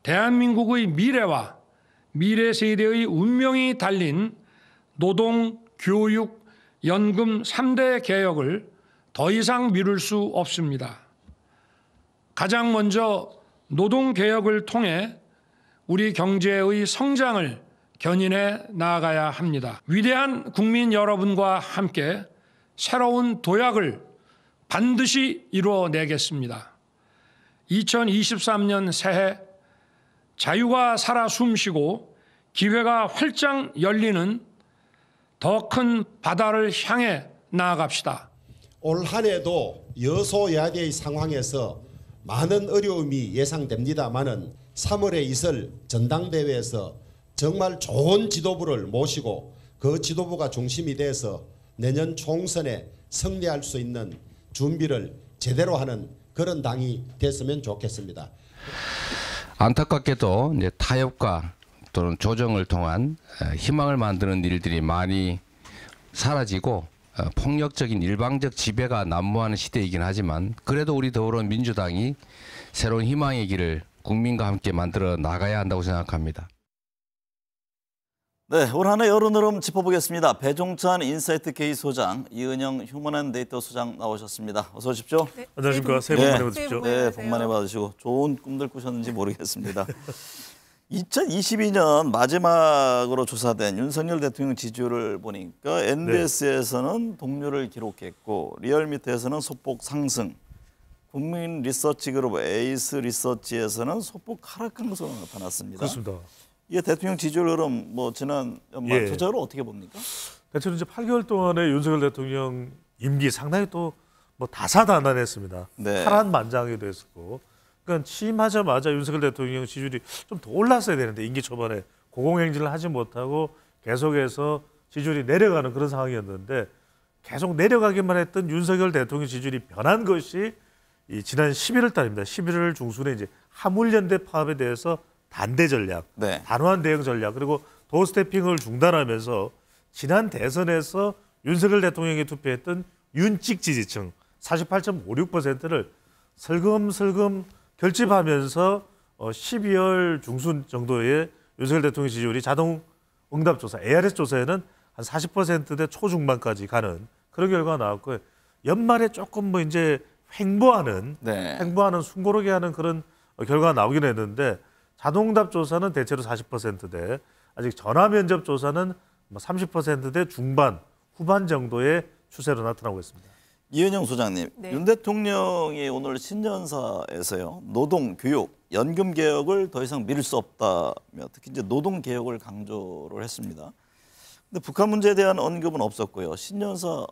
대한민국의 미래와 미래 세대의 운명이 달린 노동, 교육, 연금 3대 개혁을 더 이상 미룰 수 없습니다. 가장 먼저 노동개혁을 통해 우리 경제의 성장을 견인해 나아가야 합니다. 위대한 국민 여러분과 함께 새로운 도약을 반드시 이루어내겠습니다. 2023년 새해 자유가 살아 숨쉬고 기회가 활짝 열리는 더 큰 바다를 향해 나아갑시다. 올 한 해도 여소야대의 상황에서 많은 어려움이 예상됩니다마는 3월에 있을 전당대회에서 정말 좋은 지도부를 모시고 그 지도부가 중심이 돼서 내년 총선에 승리할 수 있는 준비를 제대로 하는 그런 당이 됐으면 좋겠습니다. 안타깝게도 이제 타협과 또는 조정을 통한 희망을 만드는 일들이 많이 사라지고 폭력적인 일방적 지배가 난무하는 시대이긴 하지만 그래도 우리 더불어민주당이 새로운 희망의 길을 국민과 함께 만들어 나가야 한다고 생각합니다. 네, 올 한 해 여론 흐름 짚어보겠습니다. 배종찬 인사이트 K 소장, 이은영 휴먼앤데이터 소장 나오셨습니다. 어서 오십시오. 네, 안녕하십니까. 새해 복 많이 받으십시오. 네, 복 많이 받으시고 좋은 꿈들 꾸셨는지 모르겠습니다. 2022년 마지막으로 조사된 윤석열 대통령 지지율을 보니까 NBS에서는 동률을 기록했고 리얼미터에서는 소폭 상승, 국민 리서치 그룹 에이스 리서치에서는 소폭 하락한 것으로 나타났습니다. 그렇습니다. 이게 대통령 지지율 흐름 뭐 지난 연말 전체로 어떻게 봅니까? 대체로 이제 8개월 동안의 윤석열 대통령 임기 상당히 또 뭐 다사다난했습니다. 네. 파란만장하기도 했었고, 그러니까 취임하자마자 윤석열 대통령 지지율이 좀 더 올랐어야 되는데 임기 초반에 고공행진을 하지 못하고 계속해서 지지율이 내려가는 그런 상황이었는데 계속 내려가기만 했던 윤석열 대통령 지지율이 변한 것이 이 지난 11월 달입니다. 11월 중순에 이제 화물연대 파업에 대해서 단대 전략, 단호한 대응 전략, 그리고 도스태핑을 중단하면서 지난 대선에서 윤석열 대통령이 투표했던 윤찍 지지층 48.56%를 슬금슬금 결집하면서 12월 중순 정도에 윤석열 대통령 지지율이 자동 응답조사, ARS 조사에는 한 40%대 초중반까지 가는 그런 결과가 나왔고요. 연말에 조금 뭐 이제 횡보하는 숨고르게 하는 그런 결과가 나오긴 했는데 자동응답 조사는 대체로 40%대, 아직 전화 면접 조사는 30%대 중반, 후반 정도의 추세로 나타나고 있습니다. 이은영 소장님, 윤 대통령이 오늘 신년사에서요, 노동, 교육, 연금 개혁을 더 이상 미룰 수 없다며 특히 이제 노동 개혁을 강조를 했습니다. 근데 북한 문제에 대한 언급은 없었고요. 신년사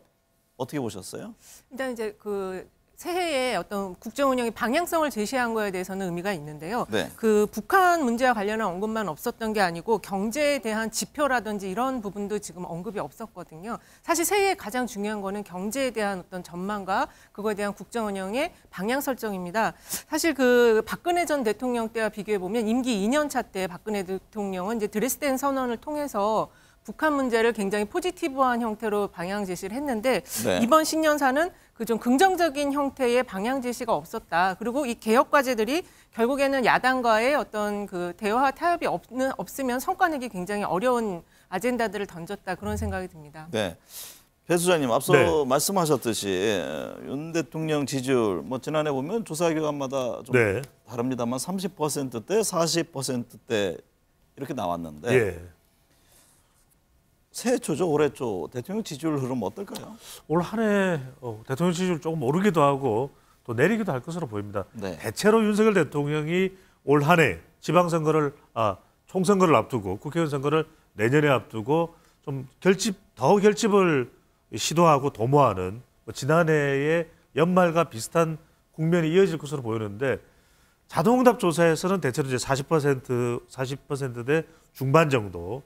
어떻게 보셨어요? 일단 이제 그 새해에 어떤 국정 운영의 방향성을 제시한 거에 대해서는 의미가 있는데요. 그 북한 문제와 관련한 언급만 없었던 게 아니고 경제에 대한 지표라든지 이런 부분도 지금 언급이 없었거든요. 사실 새해에 가장 중요한 거는 경제에 대한 어떤 전망과 그거에 대한 국정 운영의 방향 설정입니다. 사실 그 박근혜 전 대통령 때와 비교해 보면 임기 2년 차 때 박근혜 대통령은 이제 드레스덴 선언을 통해서 북한 문제를 굉장히 포지티브한 형태로 방향 제시를 했는데 이번 신년사는 그 좀 긍정적인 형태의 방향 제시가 없었다. 그리고 이 개혁 과제들이 결국에는 야당과의 어떤 그 대화 타협이 없으면 성과 내기 굉장히 어려운 아젠다들을 던졌다. 그런 생각이 듭니다. 네. 배 소장님 앞서 말씀하셨듯이 윤 대통령 지지율 뭐 지난해 보면 조사 기관마다 좀 다릅니다만 30%대, 40%대 이렇게 나왔는데 새해 초죠, 올해 초 대통령 지지율 흐름 어떨까요? 올 한 해 대통령 지지율 조금 오르기도 하고 또 내리기도 할 것으로 보입니다. 대체로 윤석열 대통령이 올 한 해 지방선거를 총선거를 앞두고 국회의원 선거를 내년에 앞두고 좀 더 결집을 시도하고 도모하는 지난해의 연말과 비슷한 국면이 이어질 것으로 보이는데 자동응답 조사에서는 대체로 이제 40%대 중반 정도,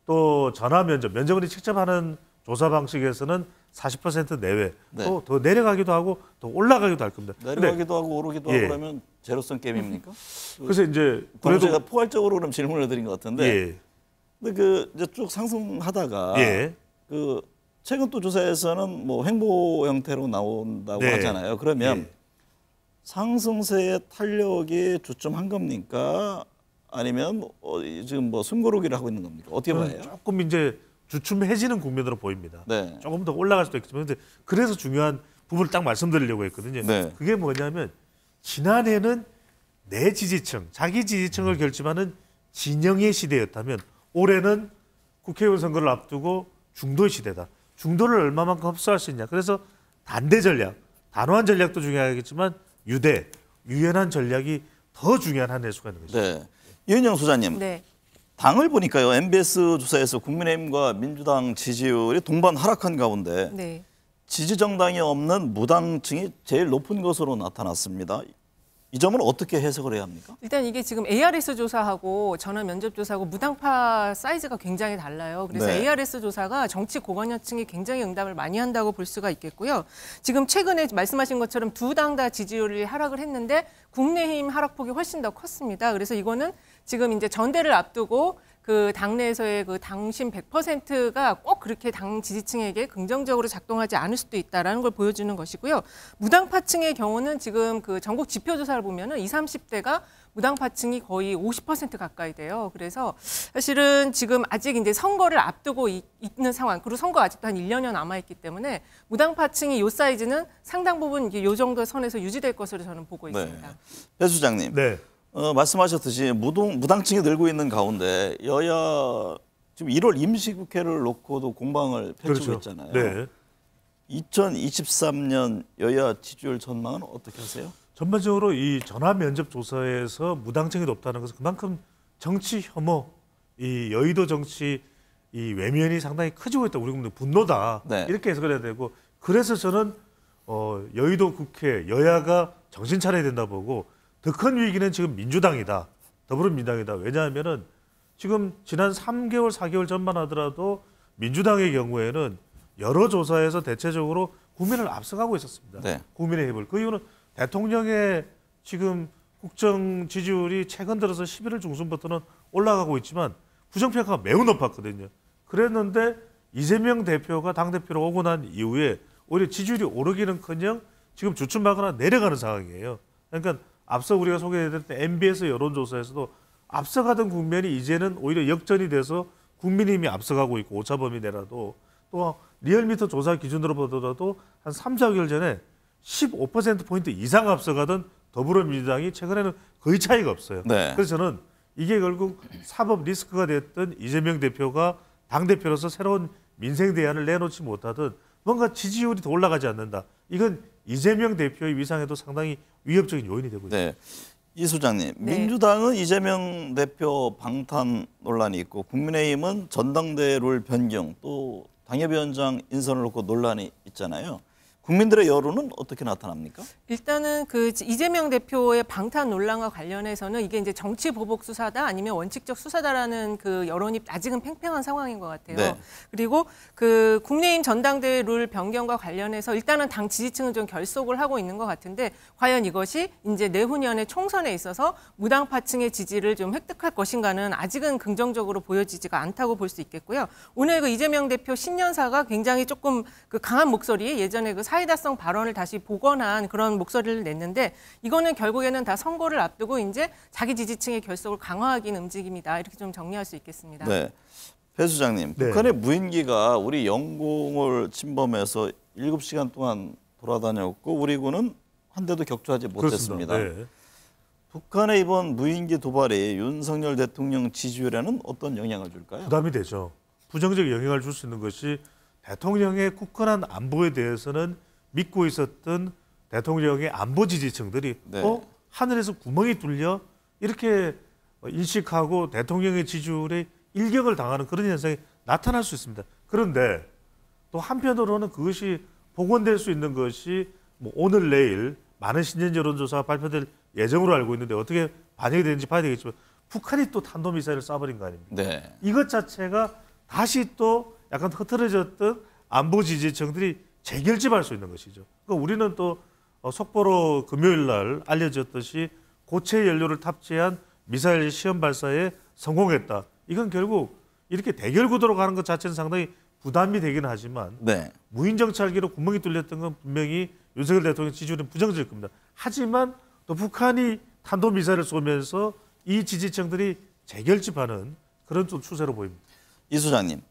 또 전화 면접을 직접 하는 조사 방식에서는 40% 내외, 또 더 내려가기도 하고 또 올라가기도 할 겁니다. 내려가기도 하고 오르기도 하고 그러면 제로섬 게임입니까? 그래서 이제 그래도 제가 포괄적으로 그럼 질문을 드린 것 같은데, 근데 그 이제 쭉 상승하다가 그 최근 또 조사에서는 뭐 횡보 형태로 나온다고 하잖아요. 그러면 상승세의 탄력이 주춤한 겁니까? 아니면 지금 뭐 숨고르기를 하고 있는 겁니까? 어떻게 봐요? 조금 이제 주춤해지는 국면으로 보입니다. 네. 조금 더 올라갈 수도 있겠지만 근데 그래서 중요한 부분을 딱 말씀드리려고 했거든요. 네. 그게 뭐냐면 지난해는 내 지지층, 자기 지지층을 결집하는 진영의 시대였다면 올해는 국회의원 선거를 앞두고 중도의 시대다. 중도를 얼마만큼 흡수할 수 있냐. 그래서 단대 전략, 단호한 전략도 중요하겠지만 유연한 전략이 더 중요한 한 해일 수가 있는 거죠. 네. 이은영 소장님. 네. 당을 보니까요. MBS 조사에서 국민의힘과 민주당 지지율이 동반 하락한 가운데 네. 지지 정당이 없는 무당층이 제일 높은 것으로 나타났습니다. 이 점은 어떻게 해석을 해야 합니까? 일단 이게 지금 ARS 조사하고 전원 면접 조사하고 무당파 사이즈가 굉장히 달라요. 그래서 네. ARS 조사가 정치 고관여층이 굉장히 응답을 많이 한다고 볼 수가 있겠고요. 지금 최근에 말씀하신 것처럼 두 당 다 지지율이 하락을 했는데 국민의힘 하락폭이 훨씬 더 컸습니다. 그래서 이거는 지금 이제 전대를 앞두고 그 당내에서의 그 당심 100%가 꼭 그렇게 당 지지층에게 긍정적으로 작동하지 않을 수도 있다라는 걸 보여주는 것이고요. 무당파층의 경우는 지금 그 전국 지표조사를 보면은 20, 30대가 무당파층이 거의 50% 가까이 돼요. 그래서 사실은 지금 아직 이제 선거를 앞두고 있는 상황, 그리고 선거 아직도 한 1년여 남아있기 때문에 무당파층이 요 사이즈는 상당 부분 이게 요 정도 선에서 유지될 것으로 저는 보고 있습니다. 네. 배 수장님. 네. 말씀하셨듯이 무당층이 늘고 있는 가운데 여야 지금 1월 임시국회를 놓고도 공방을 펼치고 그렇죠. 있잖아요. 네. 2023년 여야 지지율 전망은 어떻게 하세요? 전반적으로 이 전화 면접 조사에서 무당층이 높다는 것은 그만큼 정치 혐오, 이 여의도 정치 이 외면이 상당히 커지고 있다. 우리 국민들 분노다. 네. 이렇게 해석을 해야 되고 그래서 저는 여의도 국회 여야가 정신 차려야 된다 보고 더 큰 위기는 지금 민주당이다. 더불어민주당이다. 왜냐하면은 지금 지난 3개월, 4개월 전만 하더라도 민주당의 경우에는 여러 조사에서 대체적으로 국민을 앞서가고 있었습니다. 네. 국민의힘을. 그 이유는 대통령의 지금 국정 지지율이 최근 들어서 11월 중순부터는 올라가고 있지만 부정평가가 매우 높았거든요. 그랬는데 이재명 대표가 당대표로 오고 난 이후에 오히려 지지율이 오르기는커녕 지금 주춤하거나 내려가는 상황이에요. 그러니까 앞서 우리가 소개해드렸던 MBS 여론조사에서도 앞서가던 국면이 이제는 오히려 역전이 돼서 국민의힘이 앞서가고 있고 오차범위 내라도 또 리얼미터 조사 기준으로 보더라도 한 3, 4개월 전에 15%포인트 이상 앞서가던 더불어민주당이 최근에는 거의 차이가 없어요. 네. 그래서 저는 이게 결국 사법 리스크가 됐던 이재명 대표가 당대표로서 새로운 민생 대안을 내놓지 못하든 뭔가 지지율이 더 올라가지 않는다. 이건 이재명 대표의 위상에도 상당히 위협적인 요인이 되고 있습니다. 네. 이 소장님, 네. 민주당은 이재명 대표 방탄 논란이 있고 국민의힘은 전당대 룰 변경 또 당협위원장 인선을 놓고 논란이 있잖아요. 국민들의 여론은 어떻게 나타납니까? 일단은 그 이재명 대표의 방탄 논란과 관련해서는 이게 이제 정치 보복 수사다 아니면 원칙적 수사다라는 그 여론이 아직은 팽팽한 상황인 것 같아요. 네. 그리고 그 국민의힘 전당대회 룰 변경과 관련해서 일단은 당 지지층은 좀 결속을 하고 있는 것 같은데 과연 이것이 이제 내후년의 총선에 있어서 무당파층의 지지를 좀 획득할 것인가는 아직은 긍정적으로 보여지지가 않다고 볼 수 있겠고요. 오늘 그 이재명 대표 신년사가 굉장히 조금 그 강한 목소리 예전에 그 사이다성 발언을 다시 복원한 그런 목소리를 냈는데 이거는 결국에는 다 선거를 앞두고 이제 자기 지지층의 결속을 강화하기 위한 움직임이다. 이렇게 좀 정리할 수 있겠습니다. 네. 배 수장님, 네. 북한의 무인기가 우리 영공을 침범해서 7시간 동안 돌아다녔고 우리 군은 한 대도 격추하지 못했습니다. 그렇습니다. 네. 북한의 이번 무인기 도발이 윤석열 대통령 지지율에는 어떤 영향을 줄까요? 부담이 되죠. 부정적 영향을 줄 수 있는 것이 대통령의 굳건한 안보에 대해서는 믿고 있었던 대통령의 안보 지지층들이 네. 하늘에서 구멍이 뚫려 이렇게 인식하고 대통령의 지지율에 일격을 당하는 그런 현상이 나타날 수 있습니다. 그런데 또 한편으로는 그것이 복원될 수 있는 것이 뭐 오늘 내일 많은 신년 여론조사가 발표될 예정으로 알고 있는데 어떻게 반영이 되는지 봐야 되겠지만 북한이 또 탄도미사일을 쏴버린 거 아닙니까? 네. 이것 자체가 다시 또 약간 흐트러졌던 안보 지지층들이 재결집할 수 있는 것이죠. 그러니까 우리는 또 속보로 금요일 날 알려졌듯이 고체 연료를 탑재한 미사일 시험 발사에 성공했다. 이건 결국 이렇게 대결 구도로 가는 것 자체는 상당히 부담이 되긴 하지만 네. 무인 정찰기로 구멍이 뚫렸던 건 분명히 윤석열 대통령 지지율은 부정적일 겁니다. 하지만 또 북한이 탄도미사일을 쏘면서 이 지지층들이 재결집하는 그런 좀 추세로 보입니다. 이 소장님,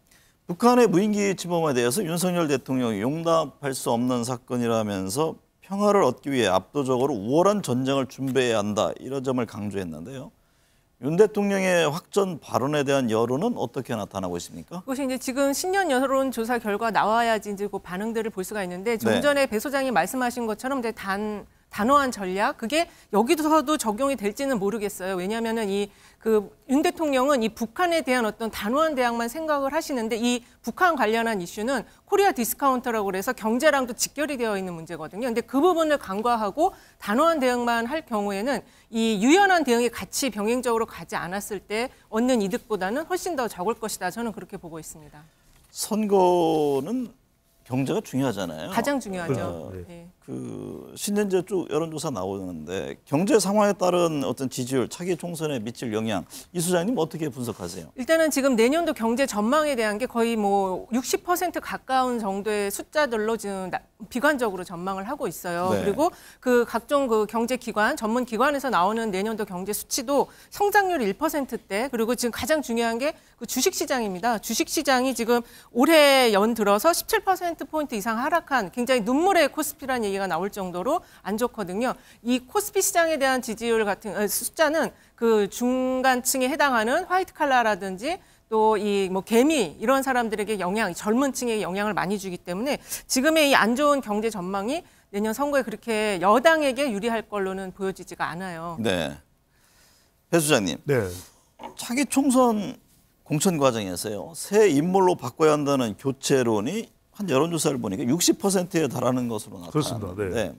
북한의 무인기 침범에 대해서 윤석열 대통령이 용납할 수 없는 사건이라면서 평화를 얻기 위해 압도적으로 우월한 전쟁을 준비해야 한다 이런 점을 강조했는데요. 윤 대통령의 확전 발언에 대한 여론은 어떻게 나타나고 있습니까? 그것이 이제 지금 신년 여론조사 결과 나와야지 이제 그 반응들을 볼 수가 있는데 좀 전에 배 소장이 말씀하신 것처럼 이제 단호한 전략 그게 여기서도 적용이 될지는 모르겠어요. 왜냐하면은 윤 대통령은 이 북한에 대한 어떤 단호한 대응만 생각을 하시는데 이 북한 관련한 이슈는 코리아 디스카운터라고 그래서 경제랑도 직결이 되어 있는 문제거든요. 근데 그 부분을 간과하고 단호한 대응만 할 경우에는 이 유연한 대응이 같이 병행적으로 가지 않았을 때 얻는 이득보다는 훨씬 더 적을 것이다. 저는 그렇게 보고 있습니다. 선거는 경제가 중요하잖아요. 가장 중요하죠. 네. 그 신년제 쭉 여론조사 나오는데 경제 상황에 따른 어떤 지지율, 차기 총선에 미칠 영향, 이 소장님 어떻게 분석하세요? 일단은 지금 내년도 경제 전망에 대한 게 거의 뭐 60% 가까운 정도의 숫자들로 지금 비관적으로 전망을 하고 있어요. 네. 그리고 그 각종 그 경제 기관, 전문 기관에서 나오는 내년도 경제 수치도 성장률 1%대, 그리고 지금 가장 중요한 게 그 주식 시장입니다. 주식 시장이 지금 올해 연 들어서 17%포인트 이상 하락한 굉장히 눈물의 코스피라는 얘기가 나올 정도로 안 좋거든요. 이 코스피 시장에 대한 지지율 같은 숫자는 그 중간층에 해당하는 화이트 칼라라든지 또 이 뭐 개미 이런 사람들에게 젊은 층에 영향을 많이 주기 때문에 지금의 이 안 좋은 경제 전망이 내년 선거에 그렇게 여당에게 유리할 걸로는 보여지지가 않아요. 네. 배 소장님. 네. 차기 총선 공천 과정에서요. 새 인물로 바꿔야 한다는 교체론이 한 여론조사를 보니까 60%에 달하는 것으로 나타났는데 그렇습니다. 네.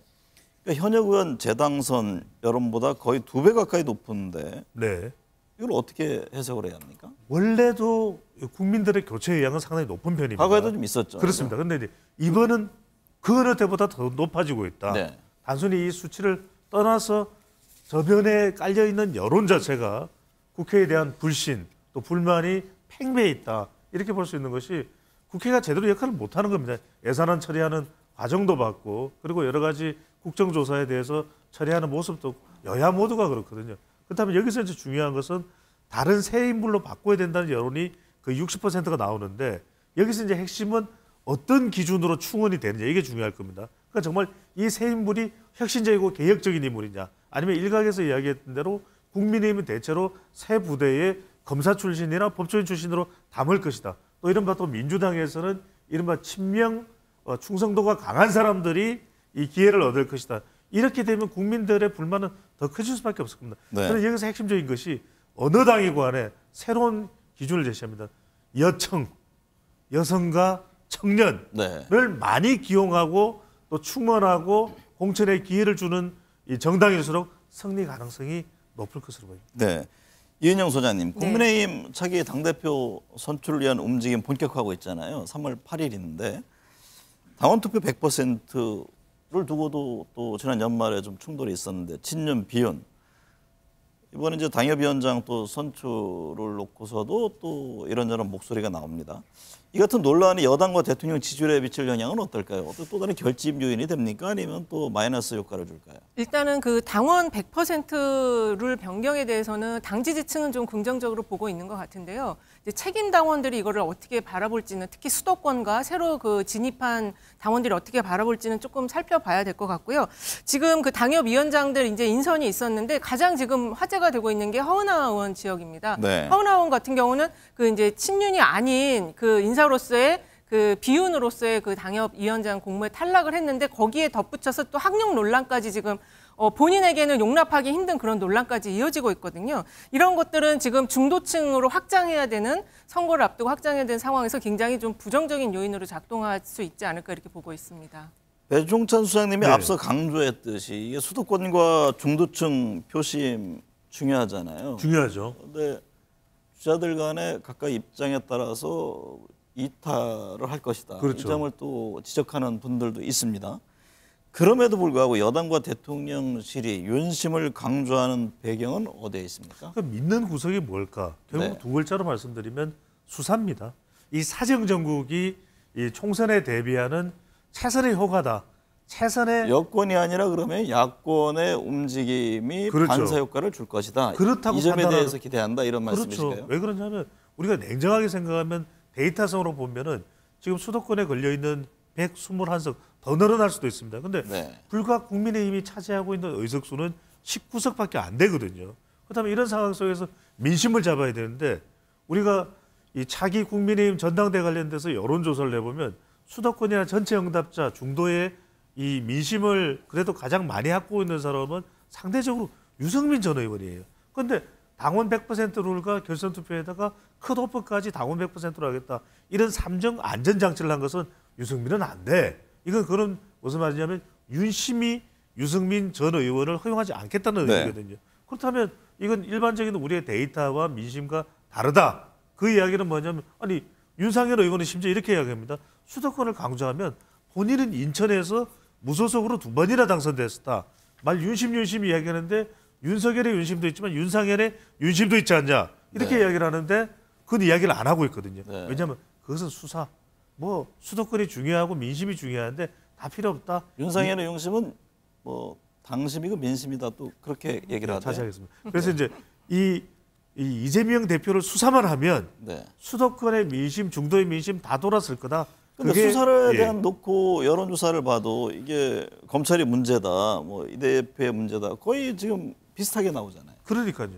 그러니까 현역 의원 재당선 여론보다 거의 2배 가까이 높은데 네. 이걸 어떻게 해석을 해야 합니까? 원래도 국민들의 교체 의향은 상당히 높은 편입니다. 과거에도 좀 있었죠. 그렇습니다. 그런데 이번은 그 어느 때보다 더 높아지고 있다. 네. 단순히 이 수치를 떠나서 저변에 깔려있는 여론 자체가 국회에 대한 불신 또 불만이 팽배해 있다. 이렇게 볼 수 있는 것이 국회가 제대로 역할을 못하는 겁니다. 예산안 처리하는 과정도 봤고 그리고 여러 가지 국정조사에 대해서 처리하는 모습도 여야 모두가 그렇거든요. 그렇다면 여기서 이제 중요한 것은 다른 새 인물로 바꿔야 된다는 여론이 거의 60%가 나오는데 여기서 이제 핵심은 어떤 기준으로 충원이 되느냐 이게 중요할 겁니다. 그러니까 정말 이 새 인물이 혁신적이고 개혁적인 인물이냐 아니면 일각에서 이야기했던 대로 국민의힘은 대체로 새 부대에 검사 출신이나 법조인 출신으로 담을 것이다. 또 이른바 또 민주당에서는 이른바 친명 충성도가 강한 사람들이 이 기회를 얻을 것이다. 이렇게 되면 국민들의 불만은 더 커질 수밖에 없을 겁니다. 네. 저는 여기서 핵심적인 것이 어느 당이고 간에 새로운 기준을 제시합니다. 여청, 여성과 청년을 네. 많이 기용하고 또 충원하고 공천의 기회를 주는 이 정당일수록 승리 가능성이 높을 것으로 보입니다. 네. 이은영 소장님, 국민의힘 차기 당대표 선출을 위한 움직임 본격화하고 있잖아요. 3월 8일인데 당원 투표 100%를 두고도 또 지난 연말에 좀 충돌이 있었는데 친윤 비윤 이번에 이제 당협위원장 또 선출을 놓고서도 또 이런저런 목소리가 나옵니다. 이 같은 논란이 여당과 대통령 지지율에 미칠 영향은 어떨까요? 또 다른 결집 요인이 됩니까? 아니면 또 마이너스 효과를 줄까요? 일단은 그 당원 100%룰 변경에 대해서는 당 지지층은 좀 긍정적으로 보고 있는 것 같은데요. 이제 책임 당원들이 이거를 어떻게 바라볼지는 특히 수도권과 새로 그 진입한 당원들이 어떻게 바라볼지는 조금 살펴봐야 될 것 같고요. 지금 그 당협위원장들 이제 인선이 있었는데 가장 지금 화제가 되고 있는 게 허은하 의원 지역입니다. 네. 허은하 의원 같은 경우는 그 이제 친윤이 아닌 그 인사로서의 그 비윤으로서의 그 당협위원장 공모에 탈락을 했는데 거기에 덧붙여서 또 학력 논란까지 지금 본인에게는 용납하기 힘든 그런 논란까지 이어지고 있거든요. 이런 것들은 지금 중도층으로 확장해야 되는 선거를 앞두고 확장해야 되는 상황에서 굉장히 좀 부정적인 요인으로 작동할 수 있지 않을까 이렇게 보고 있습니다. 배종찬 수장님이 앞서 강조했듯이 이게 수도권과 중도층 표심 중요하잖아요. 중요하죠. 그런데 주자들 간의 각각 입장에 따라서 이탈을 할 것이다. 그렇죠. 이 점을 또 지적하는 분들도 있습니다. 그럼에도 불구하고 여당과 대통령실이 윤심을 강조하는 배경은 어디에 있습니까? 그러니까 믿는 구석이 뭘까? 결국 네. 두 글자로 말씀드리면 수사입니다. 이 사정정국이 이 총선에 대비하는 최선의 효과다. 최선의 여권이 아니라 그러면 야권의 움직임이 그렇죠. 반사 효과를 줄 것이다. 그렇다고 이 점에 판단하는... 대해서 기대한다 이런 말씀이신가요? 그렇죠. 왜 그러냐면 우리가 냉정하게 생각하면 데이터성으로 보면은 지금 수도권에 걸려 있는 121석 더 늘어날 수도 있습니다. 근데 네. 불과 국민의힘이 차지하고 있는 의석수는 19석밖에 안 되거든요. 그렇다면 이런 상황 속에서 민심을 잡아야 되는데 우리가 이 차기 국민의힘 전당대 관련돼서 여론조사를 내보면 수도권이나 전체 응답자 중도에 이 민심을 그래도 가장 많이 갖고 있는 사람은 상대적으로 유승민 전 의원이에요. 그런데 당원 100% 룰과 결선 투표에다가 컷오프까지 당원 100%로 하겠다. 이런 삼정 안전장치를 한 것은 유승민은 안 돼. 이건 그런 무슨 말이냐면 윤심이 유승민 전 의원을 허용하지 않겠다는 의미거든요. 그렇다면 이건 일반적인 우리의 데이터와 민심과 다르다. 그 이야기는 뭐냐면 아니 윤상현 의원은 심지어 이렇게 이야기합니다. 수도권을 강조하면 본인은 인천에서 무소속으로 2번이나 당선됐었다. 말 윤심 이야기하는데 윤석열의 윤심도 있지만 윤상현의 윤심도 있지 않냐. 이렇게 이야기를 하는데 그건 이야기를 안 하고 있거든요. 왜냐하면 그것은 수사. 뭐 수도권이 중요하고 민심이 중요한데 다 필요 없다. 윤상현의 윤심은 뭐 당심이고 민심이다 또 그렇게 얘기를 하죠. 다시 하겠습니다. 그래서 이제 이 이재명 대표를 수사만 하면 수도권의 민심, 중도의 민심 다 돌았을 거다. 근데 수사에 대한 놓고 여론조사를 봐도 이게 검찰이 문제다, 뭐 이 대표의 문제다, 거의 지금 비슷하게 나오잖아요. 그러니까요.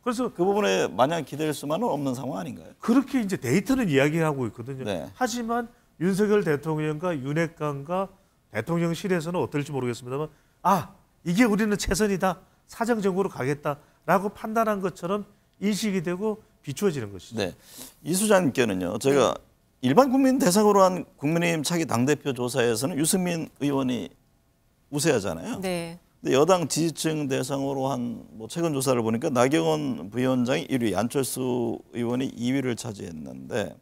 그래서 그 부분에 마냥 기댈 수만은 없는 상황 아닌가요? 그렇게 이제 데이터는 이야기하고 있거든요. 네. 하지만 윤석열 대통령과 윤핵관과 대통령실에서는 어떨지 모르겠습니다만 이게 우리는 최선이다. 사정정국으로 가겠다라고 판단한 것처럼 인식이 되고 비추어지는 것이죠. 네. 이 수장님께는요. 제가 일반 국민 대상으로 한 국민의힘 차기 당대표 조사에서는 유승민 의원이 우세하잖아요. 네. 근데 여당 지지층 대상으로 한 뭐 최근 조사를 보니까 나경원 부위원장이 1위, 안철수 의원이 2위를 차지했는데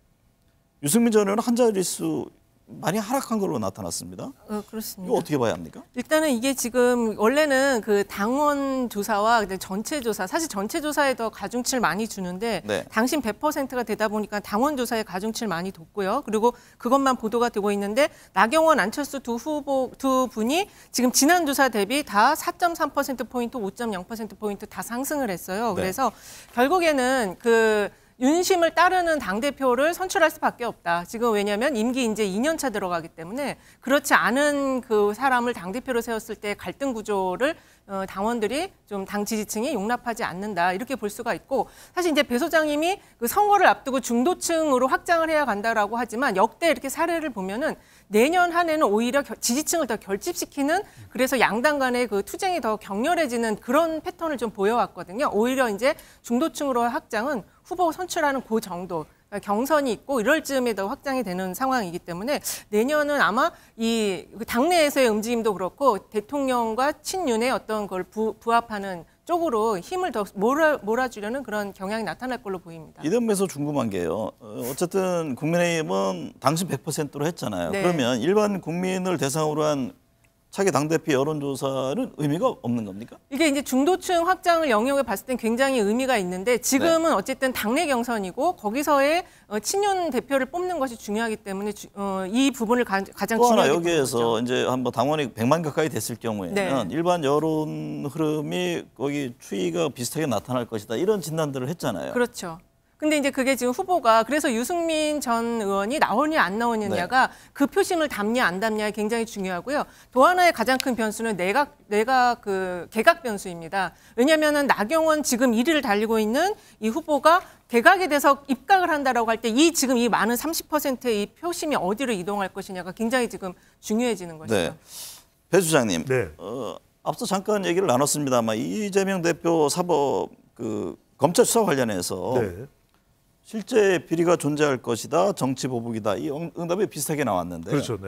유승민 전 의원은 한 자릿수 많이 하락한 걸로 나타났습니다. 그렇습니다. 이거 어떻게 봐야 합니까? 일단은 이게 지금 원래는 그 당원 조사와 전체 조사, 사실 전체 조사에 더 가중치를 많이 주는데 당신 100%가 되다 보니까 당원 조사에 가중치를 많이 뒀고요. 그리고 그것만 보도가 되고 있는데 나경원, 안철수 두 분이 지금 지난 조사 대비 다 4.3%포인트, 5.0%포인트 다 상승을 했어요. 그래서 결국에는 윤심을 따르는 당대표를 선출할 수밖에 없다. 지금 왜냐하면 임기 이제 2년 차 들어가기 때문에 그렇지 않은 그 사람을 당대표로 세웠을 때 갈등 구조를 당원들이 좀 당 지지층이 용납하지 않는다. 이렇게 볼 수가 있고 사실 이제 배 소장님이 그 선거를 앞두고 중도층으로 확장을 해야 간다라고 하지만 역대 이렇게 사례를 보면은 내년 한 해는 오히려 지지층을 더 결집시키는 그래서 양당 간의 그 투쟁이 더 격렬해지는 그런 패턴을 좀 보여왔거든요. 오히려 이제 중도층으로의 확장은 후보 선출하는 그 정도 경선이 있고 이럴 즈음에 더 확장이 되는 상황이기 때문에 내년은 아마 이 당내에서의 움직임도 그렇고 대통령과 친윤의 어떤 걸 부합하는 쪽으로 힘을 더 몰아주려는 그런 경향이 나타날 걸로 보입니다. 이 점에서 궁금한 게요. 어쨌든 국민의힘은 당신 100%로 했잖아요. 그러면 일반 국민을 대상으로 한 차기 당대표 여론조사는 의미가 없는 겁니까? 이게 이제 중도층 확장을 영역에 봤을 땐 굉장히 의미가 있는데 지금은 어쨌든 당내 경선이고 거기서의 친윤 대표를 뽑는 것이 중요하기 때문에 이 부분을 가장 또 하나 중요하게 여기에서 이제 한번 당원이 100만 가까이 됐을 경우에는 일반 여론 흐름이 거기 추이가 비슷하게 나타날 것이다. 이런 진단들을 했잖아요. 그렇죠. 근데 이제 그게 지금 후보가 그래서 유승민 전 의원이 나오냐 안 나오느냐가 그 표심을 담냐 안 담냐가 굉장히 중요하고요. 또 하나의 가장 큰 변수는 내각 그 개각 변수입니다. 왜냐하면은 나경원 지금 1위를 달리고 있는 이 후보가 개각에 대해서 입각을 한다라고 할 때 지금 이 많은 30%의 이 표심이 어디로 이동할 것이냐가 굉장히 지금 중요해지는 것이죠. 네. 배 수장님, 앞서 잠깐 얘기를 나눴습니다만 이재명 대표 사법 검찰 수사 관련해서 실제 비리가 존재할 것이다, 정치 보복이다. 이 응답이 비슷하게 나왔는데 그렇죠.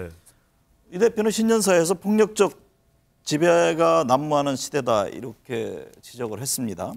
이 대표는 신년사에서 폭력적 지배가 난무하는 시대다 이렇게 지적을 했습니다.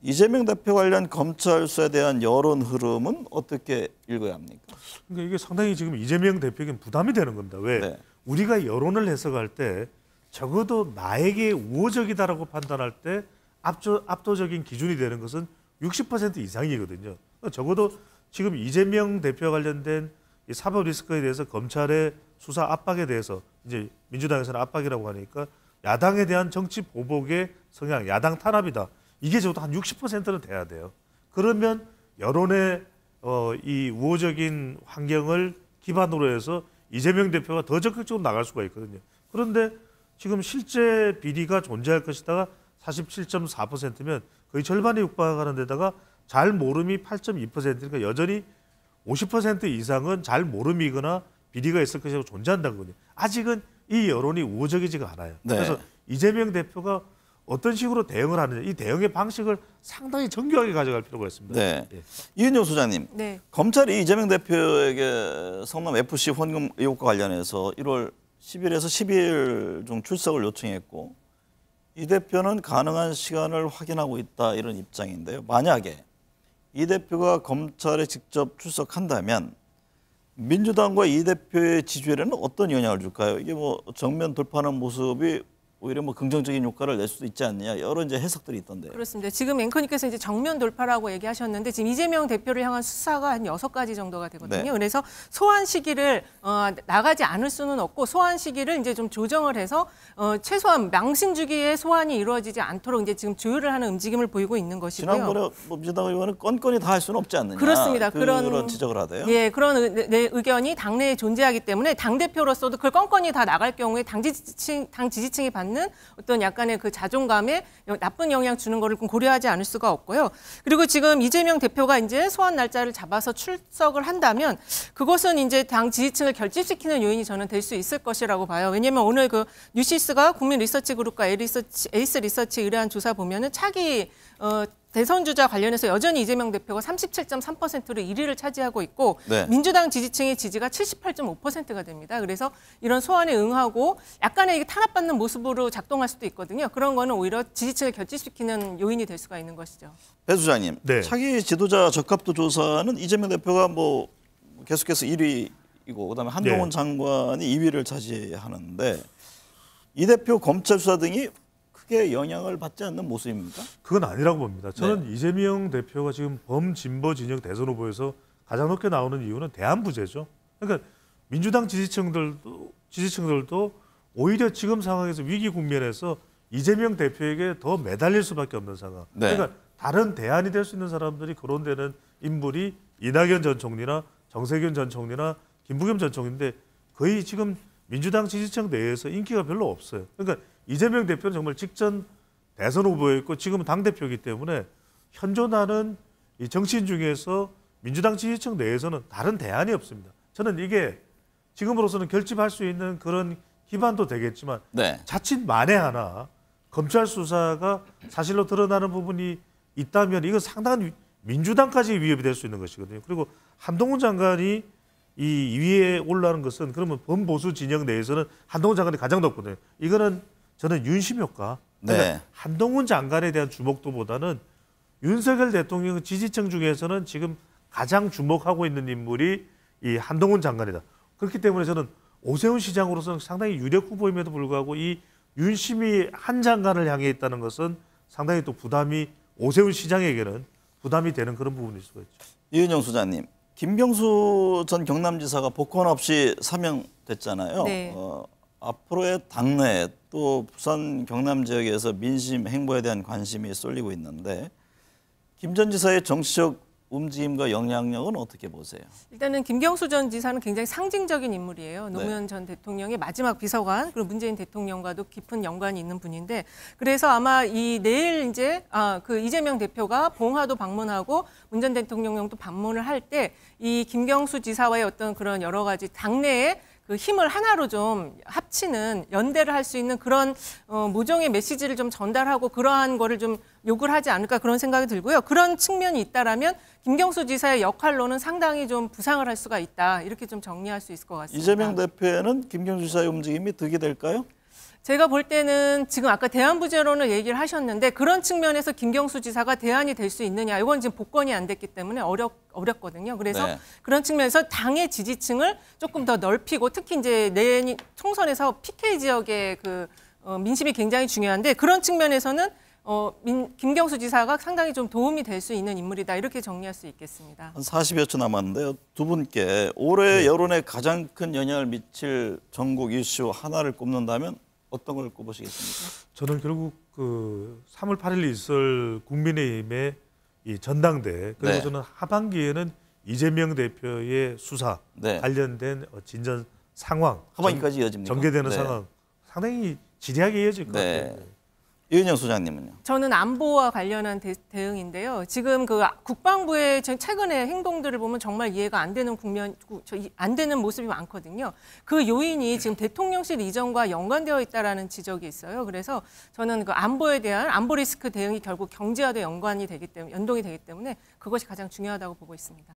이재명 대표 관련 검찰 수사에 대한 여론 흐름은 어떻게 읽어야 합니까? 그러니까 이게 상당히 지금 이재명 대표에게 부담이 되는 겁니다. 왜? 우리가 여론을 해석할 때 적어도 나에게 우호적이다라고 판단할 때 압도적인 기준이 되는 것은 60% 이상이거든요. 적어도 지금 이재명 대표와 관련된 이 사법 리스크에 대해서 검찰의 수사 압박에 대해서 이제 민주당에서는 압박이라고 하니까 야당에 대한 정치 보복의 성향, 야당 탄압이다. 이게 적어도 한 60%는 돼야 돼요. 그러면 여론의 이 우호적인 환경을 기반으로 해서 이재명 대표가 더 적극적으로 나갈 수가 있거든요. 그런데 지금 실제 비리가 존재할 것이다가 47.4%면 거의 절반에 육박하는 데다가 잘 모름이 8.2%니까 여전히 50% 이상은 잘 모름이거나 비리가 있을 것이라고 존재한다거든요. 아직은 이 여론이 우호적이지가 않아요. 네. 그래서 이재명 대표가 어떤 식으로 대응을 하느냐, 이 대응의 방식을 상당히 정교하게 가져갈 필요가 있습니다. 네. 예. 이은영 소장님, 네. 검찰이 이재명 대표에게 성남 FC 후원금 의혹과 관련해서 1월 10일에서 12일 중 출석을 요청했고 이 대표는 가능한 시간을 확인하고 있다 이런 입장인데요. 만약에 이 대표가 검찰에 직접 출석한다면 민주당과 이 대표의 지지율에는 어떤 영향을 줄까요? 이게 뭐 정면 돌파하는 모습이 오히려 뭐 긍정적인 효과를 낼 수도 있지 않느냐 여러 이제 해석들이 있던데. 그렇습니다. 지금 앵커님께서 이제 정면 돌파라고 얘기하셨는데 지금 이재명 대표를 향한 수사가 한 6가지 정도가 되거든요. 네. 그래서 소환 시기를 나가지 않을 수는 없고 소환 시기를 이제 좀 조정을 해서 최소한 망신 주기에 소환이 이루어지지 않도록 이제 지금 조율을 하는 움직임을 보이고 있는 것이고요. 지난번에 뭐 민주당 의원은 건건히 다 할 수는 없지 않느냐. 그렇습니다. 그런 지적을 하대요. 예, 그런 의견이 당내에 존재하기 때문에 당 대표로서도 그걸 건건히 다 나갈 경우에 당 지지층이 받는 어떤 약간의 그 자존감에 나쁜 영향 주는 거를 고려하지 않을 수가 없고요. 그리고 지금 이재명 대표가 이제 소환 날짜를 잡아서 출석을 한다면 그것은 이제 당 지지층을 결집시키는 요인이 저는 될 수 있을 것이라고 봐요. 왜냐하면 오늘 그 뉴시스가 국민 리서치 그룹과 에이스 리서치 의뢰한 조사 보면은 차기 대선 주자 관련해서 여전히 이재명 대표가 37.3%로 1위를 차지하고 있고 네. 민주당 지지층의 지지가 78.5%가 됩니다. 그래서 이런 소환에 응하고 약간의 탄압받는 모습으로 작동할 수도 있거든요. 그런 거는 오히려 지지층을 결집시키는 요인이 될 수가 있는 것이죠. 배 소장님, 네. 차기 지도자 적합도 조사는 이재명 대표가 뭐 계속해서 1위이고 그다음에 한동훈 네. 장관이 2위를 차지하는데 이 대표 검찰 수사 등이 크게 영향을 받지 않는 모습입니까? 그건 아니라고 봅니다. 저는 이재명 대표가 지금 범진보 진영 대선 후보에서 가장 높게 나오는 이유는 대안부재죠. 그러니까 민주당 지지층들도 오히려 지금 상황에서 위기 국면에서 이재명 대표에게 더 매달릴 수밖에 없는 상황. 네. 그러니까 다른 대안이 될 수 있는 사람들이 거론되는 인물이 이낙연 전 총리나 정세균 전 총리나 김부겸 전 총리인데 거의 지금 민주당 지지층 내에서 인기가 별로 없어요. 그러니까 이재명 대표는 정말 직전 대선 후보였고 지금은 당대표이기 때문에 현존하는 이 정치인 중에서 민주당 지지층 내에서는 다른 대안이 없습니다. 저는 이게 지금으로서는 결집할 수 있는 그런 기반도 되겠지만 네. 자칫 만에 하나 검찰 수사가 사실로 드러나는 부분이 있다면 이건 상당한 민주당까지 위협이 될 수 있는 것이거든요. 그리고 한동훈 장관이 이 위에 올라가는 것은 그러면 범보수 진영 내에서는 한동훈 장관이 가장 높거든요. 이거는 저는 윤심 효과. 그러니까 네. 한동훈 장관에 대한 주목도보다는 윤석열 대통령 지지층 중에서는 지금 가장 주목하고 있는 인물이 이 한동훈 장관이다. 그렇기 때문에 저는 오세훈 시장으로서는 상당히 유력 후보임에도 불구하고 이 윤심이 한 장관을 향해 있다는 것은 상당히 또 부담이 오세훈 시장에게는 부담이 되는 그런 부분일 수가 있죠. 이은영 소장님, 김경수 전 경남지사가 복권 없이 사명됐잖아요. 네. 앞으로의 당내 또 부산 경남 지역에서 민심 행보에 대한 관심이 쏠리고 있는데 김 전 지사의 정치적 움직임과 영향력은 어떻게 보세요? 일단은 김경수 전 지사는 굉장히 상징적인 인물이에요. 노무현 전 대통령의 마지막 비서관 그리고 문재인 대통령과도 깊은 연관이 있는 분인데 그래서 아마 이 내일 이제 그 이재명 대표가 봉화도 방문하고 문 전 대통령도 방문을 할 때 이 김경수 지사와의 어떤 그런 여러 가지 당내에 그 힘을 하나로 좀 합치는 연대를 할 수 있는 그런 모종의 메시지를 좀 전달하고 그러한 거를 좀 요구를 하지 않을까 그런 생각이 들고요. 그런 측면이 있다라면 김경수 지사의 역할로는 상당히 좀 부상을 할 수가 있다. 이렇게 좀 정리할 수 있을 것 같습니다. 이재명 대표에는 김경수 지사의 움직임이 득이 될까요? 제가 볼 때는 지금 아까 대안부재론을 얘기를 하셨는데 그런 측면에서 김경수 지사가 대안이 될 수 있느냐. 이건 지금 복권이 안 됐기 때문에 어렵거든요. 그래서 네. 그런 측면에서 당의 지지층을 조금 더 넓히고 특히 이제 내년 총선에서 PK 지역의 그 민심이 굉장히 중요한데 그런 측면에서는 김경수 지사가 상당히 좀 도움이 될 수 있는 인물이다 이렇게 정리할 수 있겠습니다. 한 40여 초 남았는데요. 두 분께 올해 여론에 가장 큰 영향을 미칠 전국 이슈 하나를 꼽는다면 어떤 걸 꼽으시겠습니까? 저는 결국 그 3월 8일 있을 국민의힘의 이 전당대 그리고 네. 저는 하반기에는 이재명 대표의 수사 네. 관련된 진전 상황, 하반기까지 이어집니까? 전개되는 네. 상황 상당히 지리하게 이어질 것 네. 같아요. 이은영 소장님은요? 저는 안보와 관련한 대응인데요. 지금 그 국방부의 최근의 행동들을 보면 정말 이해가 안 되는 안 되는 모습이 많거든요. 그 요인이 지금 대통령실 이전과 연관되어 있다라는 지적이 있어요. 그래서 저는 그 안보에 대한 안보 리스크 대응이 결국 경제와도 연동이 되기 때문에 그것이 가장 중요하다고 보고 있습니다.